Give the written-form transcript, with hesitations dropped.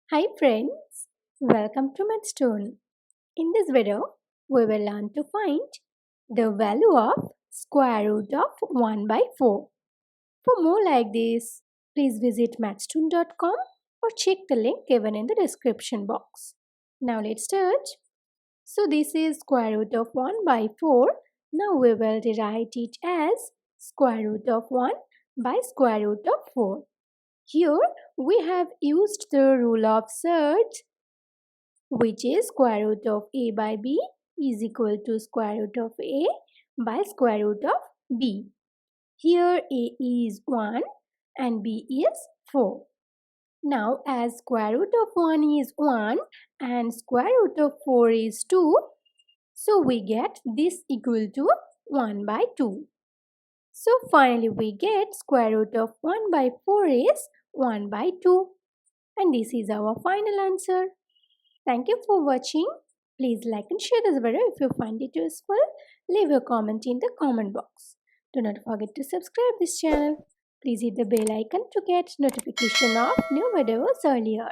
Hi friends, welcome to Mathstoon. In this video, we will learn to find the value of square root of 1 by 4. For more like this, please visit mathstoon.com or check the link given in the description box. Now let's start. So this is square root of 1 by 4. Now we will rewrite it as square root of 1 by square root of 4. Here we have used the rule of thirds, which is square root of a by b is equal to square root of a by square root of b. Here a is 1 and b is 4. Now as square root of 1 is 1 and square root of 4 is 2, so we get this equal to 1 by 2. So finally we get square root of 1 by 4 is 1 by 2. And this is our final answer. Thank you for watching. Please like and share this video if you find it useful. Leave a comment in the comment box. Do not forget to subscribe this channel. Please hit the bell icon to get notification of new videos earlier.